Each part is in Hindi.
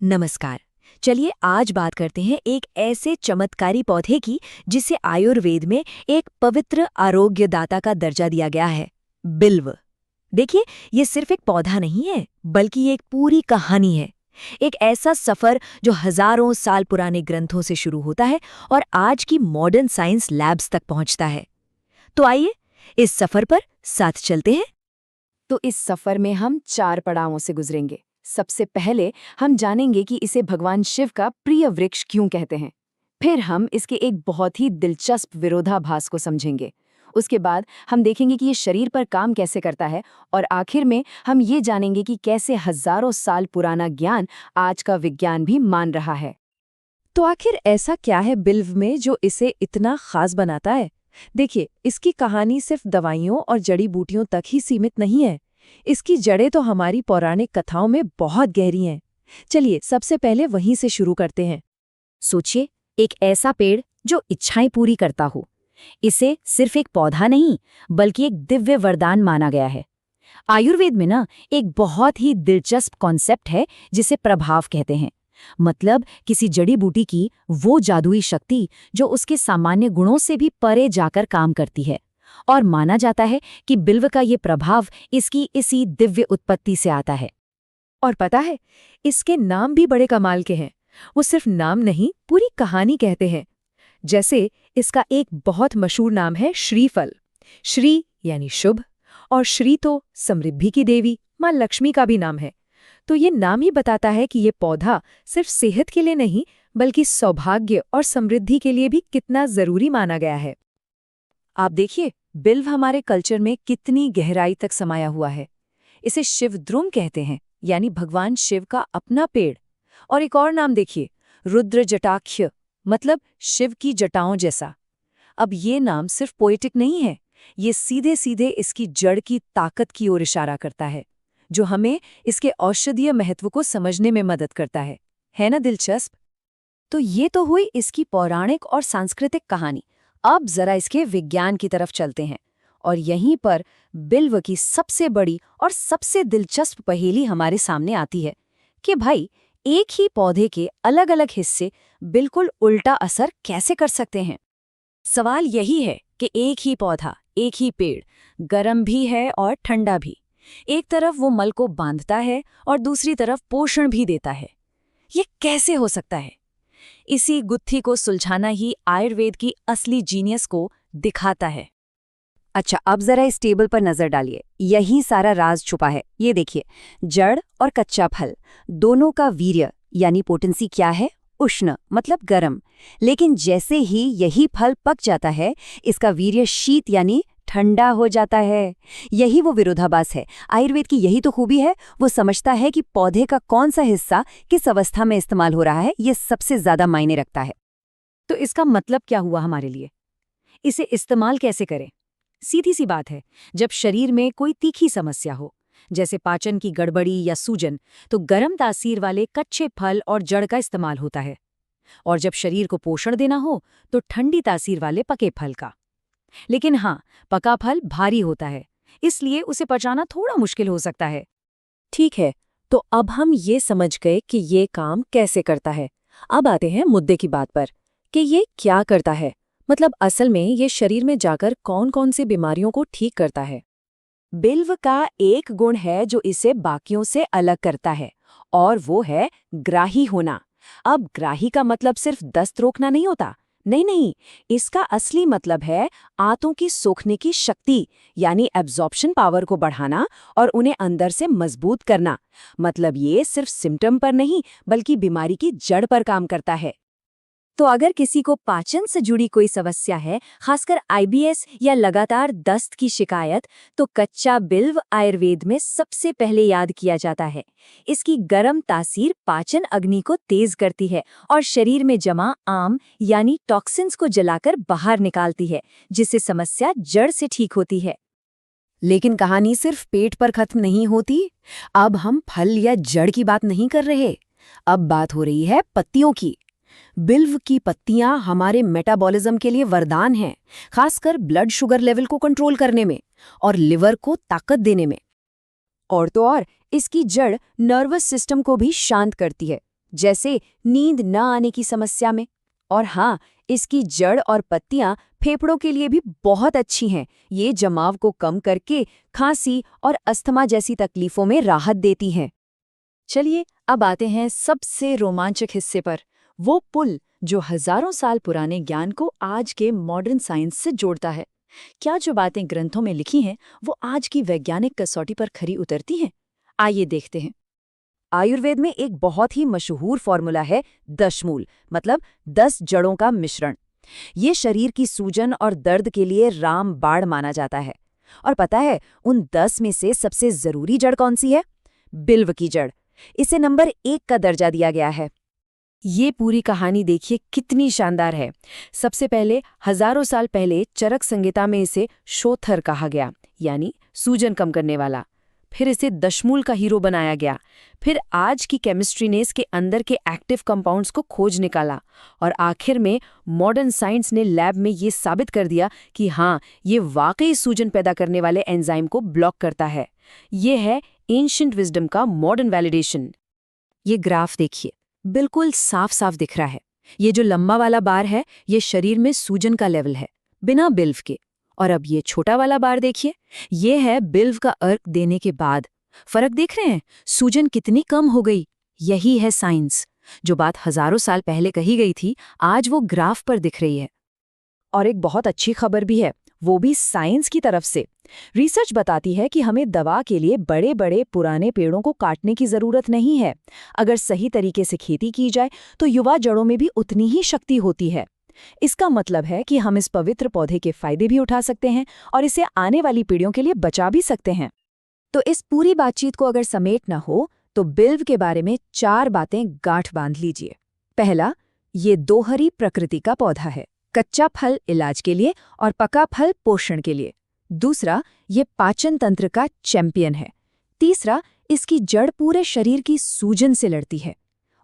नमस्कार। चलिए आज बात करते हैं एक ऐसे चमत्कारी पौधे की जिसे आयुर्वेद में एक पवित्र आरोग्यदाता का दर्जा दिया गया है, बिल्व। देखिए, ये सिर्फ एक पौधा नहीं है, बल्कि ये एक पूरी कहानी है। एक ऐसा सफर जो हजारों साल पुराने ग्रंथों से शुरू होता है और आज की मॉडर्न साइंस लैब्स तक पहुंचता है। तो आइए इस सफर पर साथ चलते हैं। तो इस सफर में हम 4 पड़ावों से गुजरेंगे। सबसे पहले हम जानेंगे कि इसे भगवान शिव का प्रिय वृक्ष क्यों कहते हैं। फिर हम इसके एक बहुत ही दिलचस्प विरोधाभास को समझेंगे। उसके बाद हम देखेंगे कि ये शरीर पर काम कैसे करता है और आखिर में हम ये जानेंगे कि कैसे हजारों साल पुराना ज्ञान आज का विज्ञान भी मान रहा है। तो आखिर ऐसा क्या है बिल्व में जो इसे इतना खास बनाता है? देखिए, इसकी कहानी सिर्फ दवाइयों और जड़ी बूटियों तक ही सीमित नहीं है। इसकी जड़ें तो हमारी पौराणिक कथाओं में बहुत गहरी हैं। चलिए सबसे पहले वहीं से शुरू करते हैं। सोचिए, एक ऐसा पेड़ जो इच्छाएं पूरी करता हो। इसे सिर्फ एक पौधा नहीं, बल्कि एक दिव्य वरदान माना गया है। आयुर्वेद में ना एक बहुत ही दिलचस्प कॉन्सेप्ट है जिसे प्रभाव कहते हैं। मतलब किसी जड़ी बूटी की वो जादुई शक्ति जो उसके सामान्य गुणों से भी परे जाकर काम करती है। और माना जाता है कि बिल्व का ये प्रभाव इसकी इसी दिव्य उत्पत्ति से आता है। और पता है, इसके नाम भी बड़े कमाल के हैं। वो सिर्फ नाम नहीं, पूरी कहानी कहते हैं। जैसे इसका एक बहुत मशहूर नाम है श्रीफल। श्री यानी शुभ, और श्री तो समृद्धि की देवी मां लक्ष्मी का भी नाम है। तो ये नाम ही बताता है कि ये पौधा सिर्फ सेहत के लिए नहीं, बल्कि सौभाग्य और समृद्धि के लिए भी कितना जरूरी माना गया है। आप देखिए, बिल्व हमारे कल्चर में कितनी गहराई तक समाया हुआ है। इसे शिवद्रुम कहते हैं, यानी भगवान शिव का अपना पेड़। और एक और नाम देखिए, रुद्र जटाख्य, मतलब शिव की जटाओं जैसा। अब ये नाम सिर्फ पोएटिक नहीं है, ये सीधे सीधे इसकी जड़ की ताकत की ओर इशारा करता है, जो हमें इसके औषधीय महत्व को समझने में मदद करता है ना दिलचस्प? तो ये तो हुई इसकी पौराणिक और सांस्कृतिक कहानी। अब जरा इसके विज्ञान की तरफ चलते हैं। और यहीं पर बिल्व की सबसे बड़ी और सबसे दिलचस्प पहेली हमारे सामने आती है कि भाई, एक ही पौधे के अलग अलग हिस्से बिल्कुल उल्टा असर कैसे कर सकते हैं। सवाल यही है कि एक ही पौधा, एक ही पेड़, गर्म भी है और ठंडा भी। एक तरफ वो मल को बांधता है और दूसरी तरफ पोषण भी देता है। ये कैसे हो सकता है? इसी गुत्थी को सुलझाना ही आयुर्वेद की असली जीनियस को दिखाता है। अच्छा, अब जरा इस टेबल पर नजर डालिए। यही सारा राज छुपा है। ये देखिए, जड़ और कच्चा फल दोनों का वीर्य यानी पोटेंसी क्या है? उष्ण मतलब गर्म। लेकिन जैसे ही यही फल पक जाता है, इसका वीर्य शीत यानी ठंडा हो जाता है। यही वो विरोधाभास है। आयुर्वेद की यही तो खूबी है, वो समझता है कि पौधे का कौन सा हिस्सा किस अवस्था में इस्तेमाल हो रहा है, ये सबसे ज्यादा मायने रखता है। तो इसका मतलब क्या हुआ हमारे लिए? इसे इस्तेमाल कैसे करें? सीधी सी बात है, जब शरीर में कोई तीखी समस्या हो, जैसे पाचन की गड़बड़ी या सूजन, तो गर्म तासीर वाले कच्चे फल और जड़ का इस्तेमाल होता है। और जब शरीर को पोषण देना हो, तो ठंडी तासीर वाले पके फल का। लेकिन हाँ, पका फल भारी होता है, इसलिए उसे पचाना थोड़ा मुश्किल हो सकता है। ठीक है, तो अब हम ये समझ गए कि ये काम कैसे करता है। अब आते हैं मुद्दे की बात पर कि ये क्या करता है। मतलब असल में ये शरीर में जाकर कौन कौन सी बीमारियों को ठीक करता है। बिल्व का एक गुण है जो इसे बाकियों से अलग करता है, और वो है ग्राही होना। अब ग्राही का मतलब सिर्फ दस्त रोकना नहीं होता। नहीं नहीं, इसका असली मतलब है आंतों की सोखने की शक्ति, यानी एब्जॉर्प्शन पावर को बढ़ाना और उन्हें अंदर से मजबूत करना। मतलब ये सिर्फ सिम्टम पर नहीं, बल्कि बीमारी की जड़ पर काम करता है। तो अगर किसी को पाचन से जुड़ी कोई समस्या है, खासकर आईबीएस या लगातार दस्त की शिकायत, तो कच्चा बिल्व आयुर्वेद में सबसे पहले याद किया जाता है। इसकी गर्म तासीर पाचन अग्नि को तेज करती है और शरीर में जमा आम यानी टॉक्सिन्स को जलाकर बाहर निकालती है, जिससे समस्या जड़ से ठीक होती है। लेकिन कहानी सिर्फ पेट पर खत्म नहीं होती। अब हम फल या जड़ की बात नहीं कर रहे। अब बात हो रही है पत्तियों की। बिल्व की पत्तियां हमारे मेटाबॉलिज्म के लिए वरदान हैं, खासकर ब्लड शुगर लेवल को कंट्रोल करने में और लिवर को ताकत देने में। और तो और, इसकी जड़ नर्वस सिस्टम को भी शांत करती है। जैसे नींद न आने की समस्या में। और हाँ, इसकी जड़ और पत्तियां फेफड़ों के लिए भी बहुत अच्छी हैं। ये जमाव को कम करके खांसी और अस्थमा जैसी तकलीफों में राहत देती हैं। चलिए अब आते हैं सबसे रोमांचक हिस्से पर, वो पुल जो हजारों साल पुराने ज्ञान को आज के मॉडर्न साइंस से जोड़ता है। क्या जो बातें ग्रंथों में लिखी हैं वो आज की वैज्ञानिक कसौटी पर खरी उतरती हैं? आइए देखते हैं। आयुर्वेद में एक बहुत ही मशहूर फॉर्मूला है दशमूल, मतलब 10 जड़ों का मिश्रण। ये शरीर की सूजन और दर्द के लिए रामबाण माना जाता है। और पता है उन 10 में से सबसे जरूरी जड़ कौन सी है? बिल्व की जड़। इसे नंबर 1 का दर्जा दिया गया है। ये पूरी कहानी देखिए कितनी शानदार है। सबसे पहले हजारों साल पहले चरक संहिता में इसे शोथर कहा गया, यानी सूजन कम करने वाला। फिर इसे दशमूल का हीरो बनाया गया। फिर आज की केमिस्ट्री ने इसके अंदर के एक्टिव कंपाउंड्स को खोज निकाला और आखिर में मॉडर्न साइंस ने लैब में ये साबित कर दिया कि हाँ, ये वाकई सूजन पैदा करने वाले एंजाइम को ब्लॉक करता है। ये है एंशिएंट विजडम का मॉडर्न वैलिडेशन। ये ग्राफ देखिए, बिल्कुल साफ साफ दिख रहा है। ये जो लंबा वाला बार है ये शरीर में सूजन का लेवल है, बिना बिल्व के। और अब ये छोटा वाला बार देखिए, ये है बिल्व का अर्क देने के बाद। फर्क देख रहे हैं? सूजन कितनी कम हो गई। यही है साइंस। जो बात हजारों साल पहले कही गई थी, आज वो ग्राफ पर दिख रही है। और एक बहुत अच्छी खबर भी है, वो भी साइंस की तरफ से। रिसर्च बताती है कि हमें दवा के लिए बड़े बड़े पुराने पेड़ों को काटने की जरूरत नहीं है। अगर सही तरीके से खेती की जाए तो युवा जड़ों में भी उतनी ही शक्ति होती है। इसका मतलब है कि हम इस पवित्र पौधे के फायदे भी उठा सकते हैं और इसे आने वाली पीढ़ियों के लिए बचा भी सकते हैं। तो इस पूरी बातचीत को अगर समेटना हो तो बिल्व के बारे में 4 बातें गांठ बांध लीजिए। पहला, ये दोहरी प्रकृति का पौधा है। कच्चा फल इलाज के लिए और पका फल पोषण के लिए। दूसरा, ये पाचन तंत्र का चैंपियन है। तीसरा, इसकी जड़ पूरे शरीर की सूजन से लड़ती है।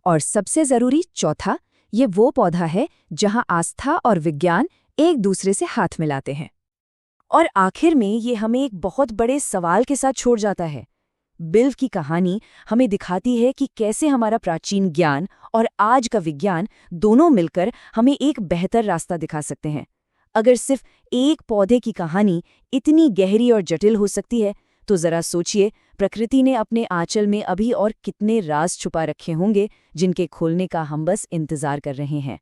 और सबसे जरूरी चौथा, ये वो पौधा है जहां आस्था और विज्ञान एक दूसरे से हाथ मिलाते हैं। और आखिर में ये हमें एक बहुत बड़े सवाल के साथ छोड़ जाता है। बिल्व की कहानी हमें दिखाती है कि कैसे हमारा प्राचीन ज्ञान और आज का विज्ञान दोनों मिलकर हमें एक बेहतर रास्ता दिखा सकते हैं। अगर सिर्फ एक पौधे की कहानी इतनी गहरी और जटिल हो सकती है, तो जरा सोचिए प्रकृति ने अपने आंचल में अभी और कितने राज छुपा रखे होंगे जिनके खोलने का हम बस इंतजार कर रहे हैं।